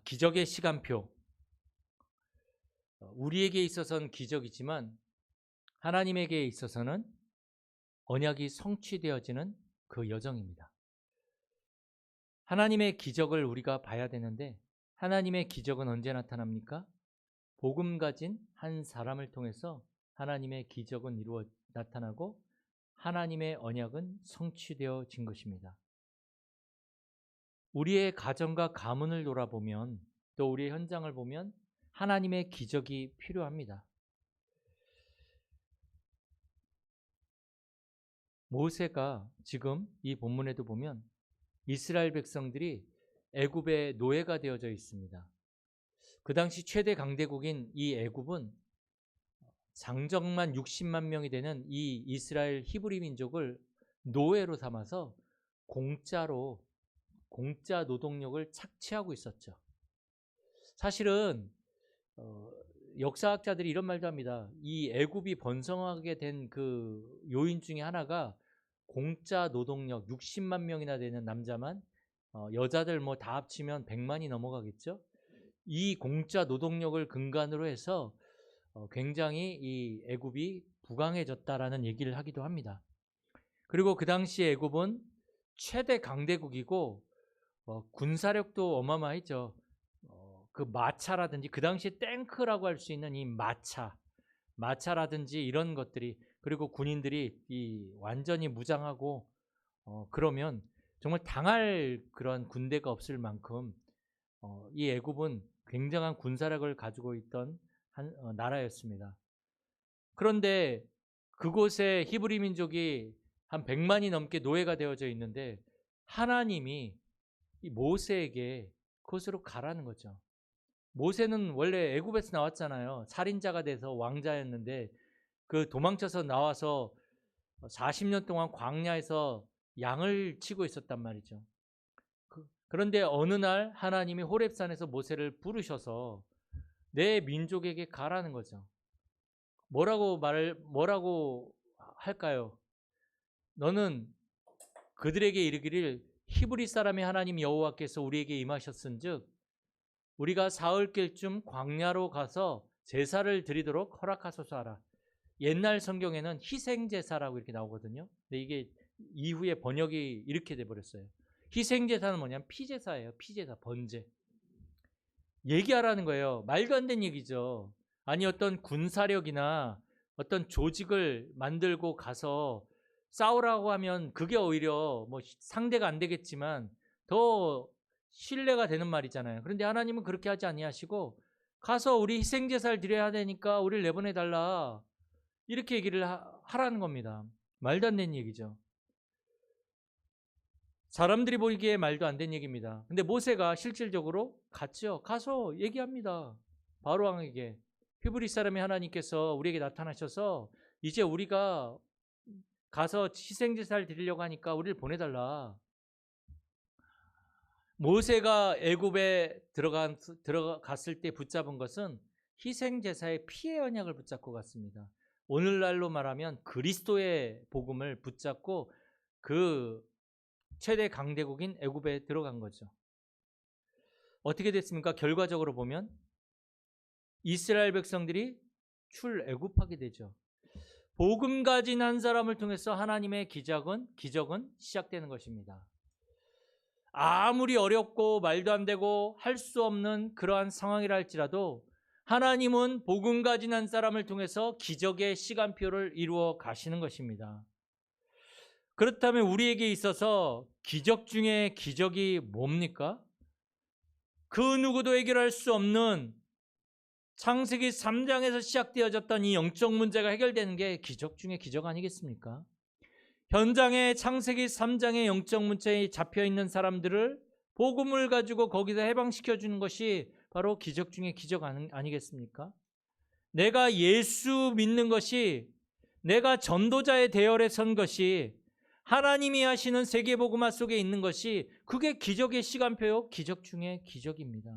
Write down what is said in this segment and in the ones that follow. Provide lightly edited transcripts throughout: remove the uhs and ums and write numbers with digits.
기적의 시간표. 우리에게 있어서는 기적이지만 하나님에게 있어서는 언약이 성취되어지는 그 여정입니다. 하나님의 기적을 우리가 봐야 되는데 하나님의 기적은 언제 나타납니까? 복음 가진 한 사람을 통해서 하나님의 기적은 나타나고 하나님의 언약은 성취되어진 것입니다. 우리의 가정과 가문을 돌아보면 또 우리의 현장을 보면 하나님의 기적이 필요합니다. 모세가 지금 이 본문에도 보면 이스라엘 백성들이 애굽의 노예가 되어져 있습니다. 그 당시 최대 강대국인 이 애굽은 장정만 60만 명이 되는 이 이스라엘 히브리 민족을 노예로 삼아서 공짜 노동력을 착취하고 있었죠. 사실은 역사학자들이 이런 말도 합니다. 이 애굽이 번성하게 된 그 요인 중에 하나가 공짜 노동력 60만 명이나 되는 남자만 여자들 뭐 다 합치면 100만이 넘어가겠죠. 이 공짜 노동력을 근간으로 해서 굉장히 이 애굽이 부강해졌다라는 얘기를 하기도 합니다. 그리고 그 당시 애굽은 최대 강대국이고 군사력도 어마어마했죠. 그 마차라든지 그 당시 탱크라고 할 수 있는 이 마차라든지 이런 것들이, 그리고 군인들이 이 완전히 무장하고 그러면 정말 당할 그런 군대가 없을 만큼 이 애굽은 굉장한 군사력을 가지고 있던 나라였습니다. 그런데 그곳에 히브리 민족이 한 100만이 넘게 노예가 되어져 있는데 하나님이 이 모세에게 그곳으로 가라는 거죠. 모세는 원래 애굽에서 나왔잖아요. 살인자가 돼서 왕자였는데 그 도망쳐서 나와서 40년 동안 광야에서 양을 치고 있었단 말이죠. 그런데 어느 날 하나님이 호렙산에서 모세를 부르셔서 내 민족에게 가라는 거죠. 뭐라고 할까요? 너는 그들에게 이르기를 히브리 사람의 하나님 여호와께서 우리에게 임하셨은즉 우리가 사흘길쯤 광야로 가서 제사를 드리도록 허락하소서 하라. 옛날 성경에는 희생제사라고 이렇게 나오거든요. 근데 이게 이후에 번역이 이렇게 돼버렸어요. 희생제사는 뭐냐면 피제사예요. 피제사, 번제. 얘기하라는 거예요. 말도 안 되는 얘기죠. 아니 어떤 군사력이나 어떤 조직을 만들고 가서 싸우라고 하면 그게 오히려 뭐 상대가 안 되겠지만 더 신뢰가 되는 말이잖아요. 그런데 하나님은 그렇게 하지 아니하시고 가서 우리 희생제사를 드려야 되니까 우리를 내보내달라 이렇게 얘기를 하라는 겁니다. 말도 안 되는 얘기죠. 사람들이 보기에 말도 안 되는 얘기입니다. 근데 모세가 실질적으로 갔죠. 가서 얘기합니다. 바로 왕에게 히브리 사람의 하나님께서 우리에게 나타나셔서 이제 우리가 가서 희생제사를 드리려고 하니까 우리를 보내달라. 모세가 애굽에 들어갔을 때 붙잡은 것은 희생제사의 피의 언약을 붙잡고 갔습니다. 오늘날로 말하면 그리스도의 복음을 붙잡고 그 최대 강대국인 애굽에 들어간 거죠. 어떻게 됐습니까? 결과적으로 보면 이스라엘 백성들이 출애굽하게 되죠. 복음 가진 한 사람을 통해서 하나님의 기적은 시작되는 것입니다. 아무리 어렵고 말도 안 되고 할 수 없는 그러한 상황이라 할지라도 하나님은 복음 가진 한 사람을 통해서 기적의 시간표를 이루어 가시는 것입니다. 그렇다면 우리에게 있어서 기적 중에 기적이 뭡니까? 그 누구도 해결할 수 없는 창세기 3장에서 시작되어졌던 이 영적 문제가 해결되는 게 기적 중에 기적 아니겠습니까? 현장에 창세기 3장의 영적 문제에 잡혀있는 사람들을 복음을 가지고 거기서 해방시켜주는 것이 바로 기적 중에 기적 아니겠습니까? 내가 예수 믿는 것이, 내가 전도자의 대열에 선 것이, 하나님이 하시는 세계복음화 속에 있는 것이 그게 기적의 시간표요. 기적 중에 기적입니다.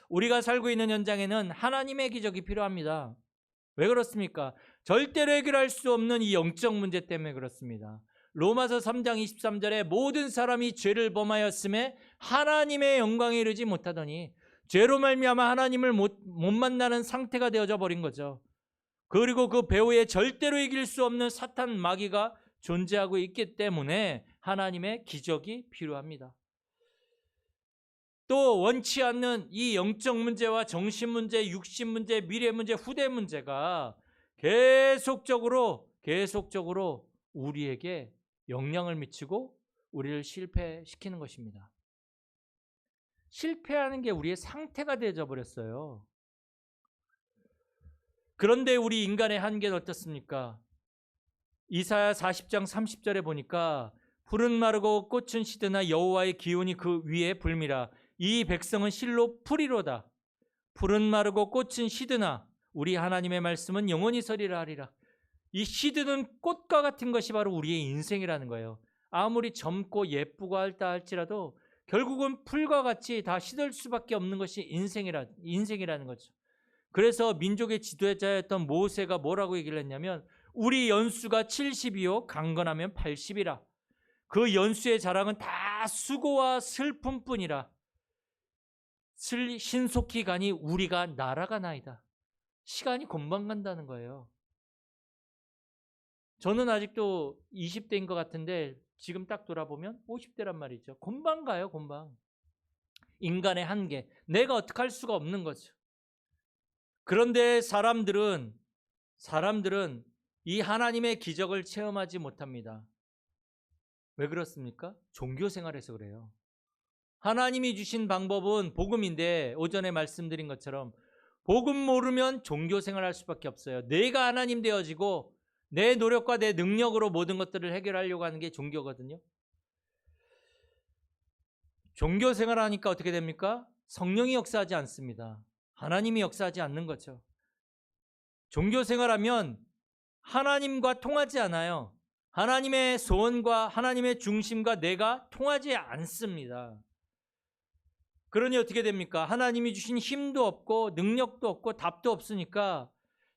우리가 살고 있는 현장에는 하나님의 기적이 필요합니다. 왜 그렇습니까? 절대로 해결할 수 없는 이 영적 문제 때문에 그렇습니다. 로마서 3장 23절에 모든 사람이 죄를 범하였음에 하나님의 영광에 이르지 못하더니 죄로 말미암아 하나님을 못 만나는 상태가 되어져 버린 거죠. 그리고 그 배후에 절대로 이길 수 없는 사탄 마귀가 존재하고 있기 때문에 하나님의 기적이 필요합니다. 또 원치 않는 이 영적 문제와 정신 문제, 육신 문제, 미래 문제, 후대 문제가 계속적으로 우리에게 영향을 미치고 우리를 실패시키는 것입니다. 실패하는 게 우리의 상태가 되어져 버렸어요. 그런데 우리 인간의 한계는 어떻습니까? 이사야 40장 30절에 보니까 풀은 마르고 꽃은 시드나 여호와의 기운이 그 위에 불미라. 이 백성은 실로 풀이로다. 풀은 마르고 꽃은 시드나 우리 하나님의 말씀은 영원히 서리라 하리라. 이 시드는 꽃과 같은 것이 바로 우리의 인생이라는 거예요. 아무리 젊고 예쁘고 할다 할지라도 결국은 풀과 같이 다 시들 수밖에 없는 것이 인생이라는 거죠. 그래서 민족의 지도자였던 모세가 뭐라고 얘기를 했냐면 우리 연수가 70이요 강건하면 80이라. 그 연수의 자랑은 다 수고와 슬픔뿐이라. 신속히 가니 우리가 날아가나이다. 시간이 금방 간다는 거예요. 저는 아직도 20대인 것 같은데 지금 딱 돌아보면 50대란 말이죠. 금방 가요, 금방. 인간의 한계. 내가 어떻게 할 수가 없는 거죠. 그런데 사람들은 이 하나님의 기적을 체험하지 못합니다. 왜 그렇습니까? 종교 생활에서 그래요. 하나님이 주신 방법은 복음인데 오전에 말씀드린 것처럼 복음 모르면 종교 생활할 수밖에 없어요. 내가 하나님 되어지고 내 노력과 내 능력으로 모든 것들을 해결하려고 하는 게 종교거든요. 종교 생활하니까 어떻게 됩니까? 성령이 역사하지 않습니다. 하나님이 역사하지 않는 거죠. 종교 생활하면 하나님과 통하지 않아요. 하나님의 소원과 하나님의 중심과 내가 통하지 않습니다. 그러니 어떻게 됩니까? 하나님이 주신 힘도 없고 능력도 없고 답도 없으니까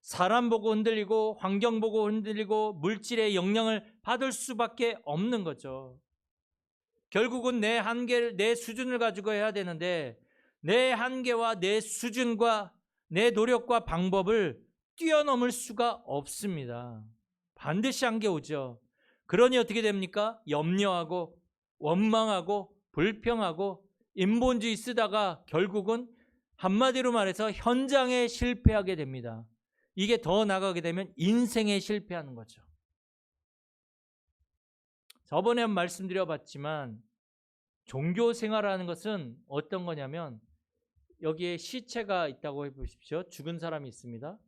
사람 보고 흔들리고 환경 보고 흔들리고 물질의 영향을 받을 수밖에 없는 거죠. 결국은 내 한계를, 내 수준을 가지고 해야 되는데 내 한계와 내 수준과 내 노력과 방법을 뛰어넘을 수가 없습니다. 반드시 한계 오죠. 그러니 어떻게 됩니까? 염려하고 원망하고 불평하고 인본주의 쓰다가 결국은 한마디로 말해서 현장에 실패하게 됩니다. 이게 더 나가게 되면 인생에 실패하는 거죠. 저번에 말씀드려봤지만 종교 생활하는 것은 어떤 거냐면 여기에 시체가 있다고 해보십시오. 죽은 사람이 있습니다.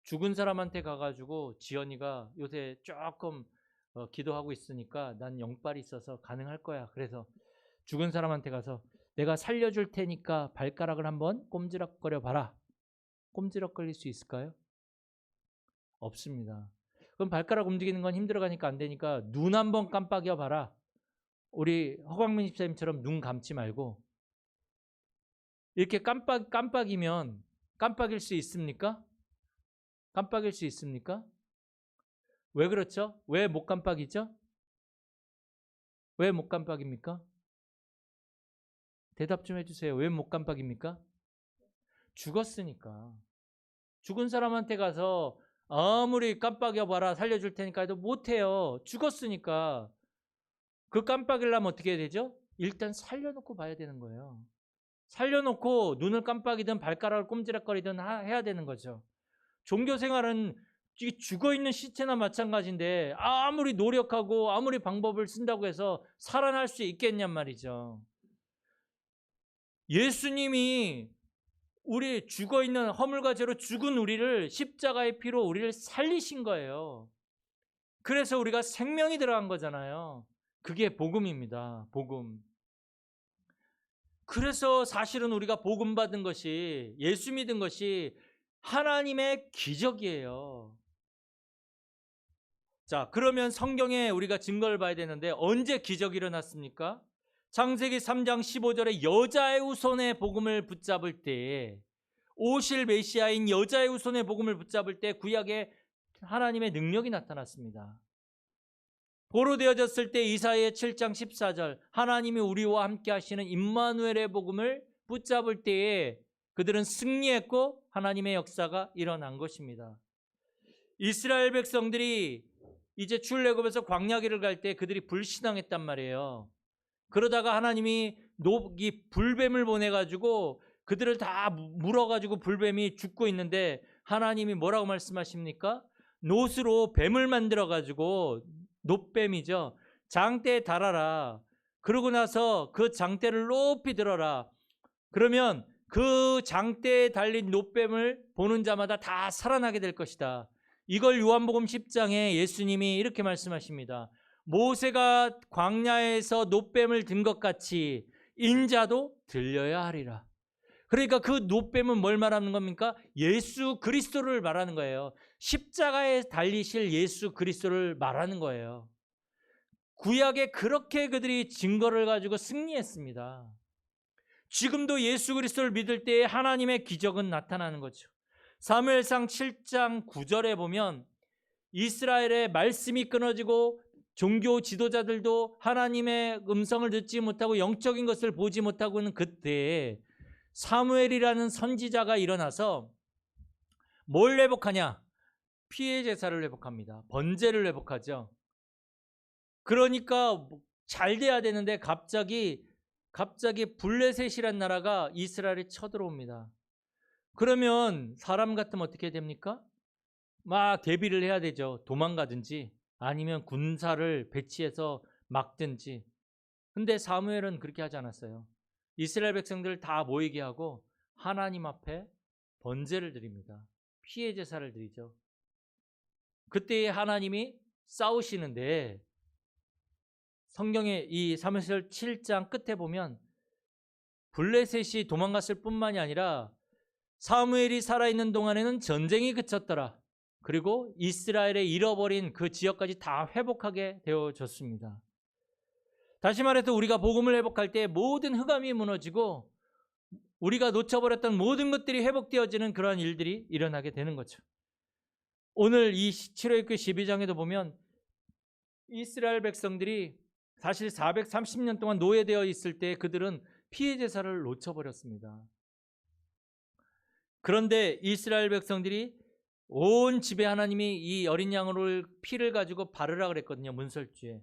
죽은 사람한테 가가지고 지연이가 요새 조금 기도하고 있으니까 난 영빨이 있어서 가능할 거야. 그래서 죽은 사람한테 가서 내가 살려줄 테니까 발가락을 한번 꼼지락거려 봐라. 꼼지락거릴 수 있을까요? 없습니다. 그럼 발가락 움직이는 건 힘들어가니까 안 되니까 눈 한번 깜빡여 봐라. 우리 허광민 집사님처럼 눈 감지 말고 이렇게 깜빡이면 깜빡일 수 있습니까? 깜빡일 수 있습니까? 왜 그렇죠? 왜 못 깜빡이죠? 왜 못 깜빡입니까? 대답 좀 해주세요. 왜 못 깜빡입니까? 죽었으니까. 죽은 사람한테 가서 아무리 깜빡여봐라 살려줄 테니까 해도 못해요. 죽었으니까. 그 깜빡이려면 어떻게 해야 되죠? 일단 살려놓고 봐야 되는 거예요. 살려놓고 눈을 깜빡이든 발가락을 꼼지락거리든 해야 되는 거죠. 종교생활은 죽어있는 시체나 마찬가지인데 아무리 노력하고 아무리 방법을 쓴다고 해서 살아날 수 있겠냔 말이죠. 예수님이 우리 죽어있는 허물과 죄로 죽은 우리를 십자가의 피로 우리를 살리신 거예요. 그래서 우리가 생명이 들어간 거잖아요. 그게 복음입니다. 복음. 그래서 사실은 우리가 복음 받은 것이 예수 믿은 것이 하나님의 기적이에요. 자, 그러면 성경에 우리가 증거를 봐야 되는데 언제 기적이 일어났습니까? 창세기 3장 15절에 여자의 후손의 복음을 붙잡을 때 오실 메시아인 여자의 후손의 복음을 붙잡을 때 구약에 하나님의 능력이 나타났습니다. 보로 되어졌을 때 이사야 7장 14절 하나님이 우리와 함께 하시는 임마누엘의 복음을 붙잡을 때에 그들은 승리했고 하나님의 역사가 일어난 것입니다. 이스라엘 백성들이 이제 출애굽에서 광야길을 갈 때 그들이 불신앙했단 말이에요. 그러다가 하나님이 이 불뱀을 보내가지고 그들을 다 물어가지고 불뱀이 죽고 있는데 하나님이 뭐라고 말씀하십니까? 놋으로 뱀을 만들어가지고, 놋뱀이죠, 장대에 달아라. 그러고 나서 그 장대를 높이 들어라. 그러면 그 장대에 달린 놋뱀을 보는 자마다 다 살아나게 될 것이다. 이걸 요한복음 10장에 예수님이 이렇게 말씀하십니다. 모세가 광야에서 놋뱀을 든 것 같이 인자도 들려야 하리라. 그러니까 그 놋뱀은 뭘 말하는 겁니까? 예수 그리스도를 말하는 거예요. 십자가에 달리실 예수 그리스도를 말하는 거예요. 구약에 그렇게 그들이 증거를 가지고 승리했습니다. 지금도 예수 그리스도를 믿을 때에 하나님의 기적은 나타나는 거죠. 사무엘상 7장 9절에 보면 이스라엘의 말씀이 끊어지고 종교 지도자들도 하나님의 음성을 듣지 못하고 영적인 것을 보지 못하고 있는 그때에 사무엘이라는 선지자가 일어나서 뭘 회복하냐? 피해 제사를 회복합니다. 번제를 회복하죠. 그러니까 잘 돼야 되는데 갑자기 블레셋이란 나라가 이스라엘에 쳐들어옵니다. 그러면 사람 같으면 어떻게 됩니까? 막 대비를 해야 되죠. 도망가든지 아니면 군사를 배치해서 막든지. 근데 사무엘은 그렇게 하지 않았어요. 이스라엘 백성들을 다 모이게 하고 하나님 앞에 번제를 드립니다. 피해 제사를 드리죠. 그때 하나님이 싸우시는데 성경의 이 사무엘 7장 끝에 보면 블레셋이 도망갔을 뿐만이 아니라 사무엘이 살아있는 동안에는 전쟁이 그쳤더라. 그리고 이스라엘의 잃어버린 그 지역까지 다 회복하게 되어졌습니다. 다시 말해서 우리가 복음을 회복할 때 모든 흑암이 무너지고 우리가 놓쳐버렸던 모든 것들이 회복되어지는 그러한 일들이 일어나게 되는 거죠. 오늘 이 출애굽기 12장에도 보면 이스라엘 백성들이 사실 430년 동안 노예되어 있을 때 그들은 피해 제사를 놓쳐버렸습니다. 그런데 이스라엘 백성들이 온 집에 하나님이 이 어린 양으로 피를 가지고 바르라 그랬거든요. 문설주에.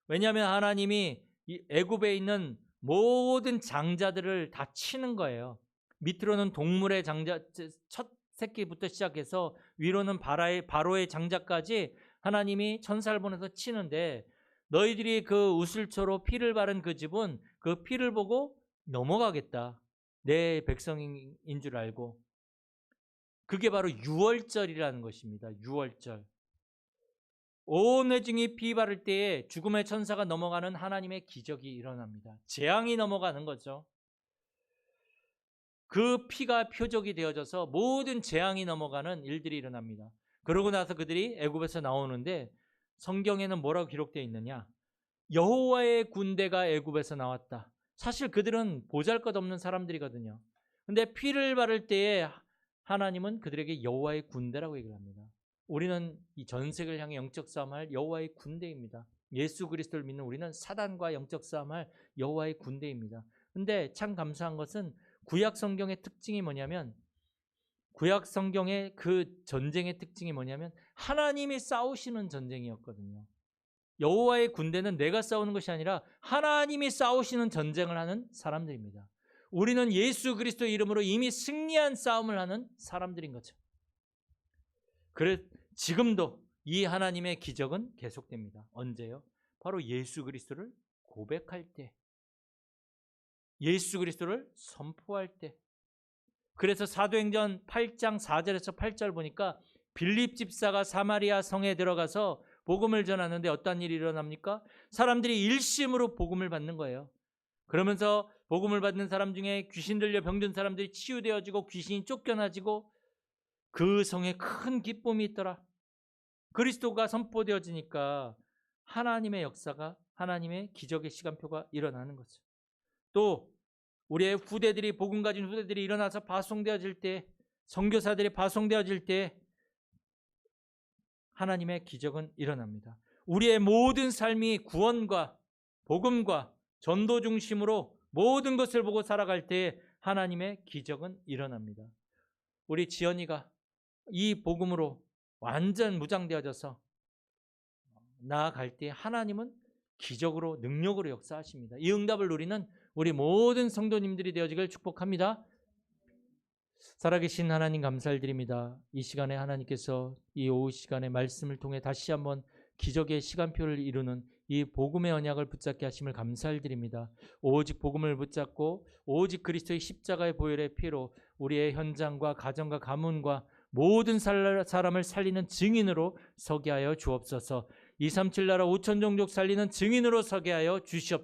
왜냐하면 하나님이 이 애굽에 있는 모든 장자들을 다 치는 거예요. 밑으로는 동물의 장자 첫 새끼부터 시작해서 위로는 바로의 장자까지 하나님이 천사를 보내서 치는데 너희들이 그 우슬초로 피를 바른 그 집은 그 피를 보고 넘어가겠다. 내 백성인 줄 알고. 그게 바로 유월절이라는 것입니다. 유월절. 온 회중이 피 바를 때에 죽음의 천사가 넘어가는 하나님의 기적이 일어납니다. 재앙이 넘어가는 거죠. 그 피가 표적이 되어져서 모든 재앙이 넘어가는 일들이 일어납니다. 그러고 나서 그들이 애굽에서 나오는데 성경에는 뭐라고 기록되어 있느냐? 여호와의 군대가 애굽에서 나왔다. 사실 그들은 보잘것없는 사람들이거든요. 근데 피를 바를 때에 하나님은 그들에게 여호와의 군대라고 얘기를 합니다. 우리는 이 전 세계를 향해 영적 싸움할 여호와의 군대입니다. 예수 그리스도를 믿는 우리는 사단과 영적 싸움할 여호와의 군대입니다. 근데 참 감사한 것은 구약 성경의 특징이 뭐냐면 구약 성경의 그 전쟁의 특징이 뭐냐면 하나님이 싸우시는 전쟁이었거든요. 여호와의 군대는 내가 싸우는 것이 아니라 하나님이 싸우시는 전쟁을 하는 사람들입니다. 우리는 예수 그리스도 이름으로 이미 승리한 싸움을 하는 사람들인 거죠. 그래 지금도 이 하나님의 기적은 계속됩니다. 언제요? 바로 예수 그리스도를 고백할 때, 예수 그리스도를 선포할 때. 그래서 사도행전 8장 4절에서 8절 보니까 빌립 집사가 사마리아 성에 들어가서 복음을 전하는데 어떤 일이 일어납니까? 사람들이 일심으로 복음을 받는 거예요. 그러면서 복음을 받는 사람 중에 귀신 들려 병든 사람들이 치유되어지고 귀신이 쫓겨나지고 그 성에 큰 기쁨이 있더라. 그리스도가 선포되어지니까 하나님의 역사가, 하나님의 기적의 시간표가 일어나는 거죠. 또 우리의 후대들이, 복음 가진 후대들이 일어나서 파송되어질 때, 선교사들이 파송되어질 때 하나님의 기적은 일어납니다. 우리의 모든 삶이 구원과 복음과 전도 중심으로 모든 것을 보고 살아갈 때 하나님의 기적은 일어납니다. 우리 지연이가 이 복음으로 완전 무장되어져서 나아갈 때 하나님은 기적으로 능력으로 역사하십니다. 이 응답을 누리는 우리 모든 성도님들이 되어지길 축복합니다. 살아계신 하나님 감사를 드립니다. 이 시간에 하나님께서 이 오후 시간에 말씀을 통해 다시 한번 기적의 시간표를 이루는 이 복음의 언약을 붙잡게 하심을 감사를 드립니다. 오직 복음을 붙잡고 오직 그리스도의 십자가의 보혈의 피로 우리의 현장과 가정과 가문과 모든 사람을 살리는 증인으로 서게 하여 주옵소서. 237 나라 5천 종족 살리는 증인으로 서게 하여 주시옵소서.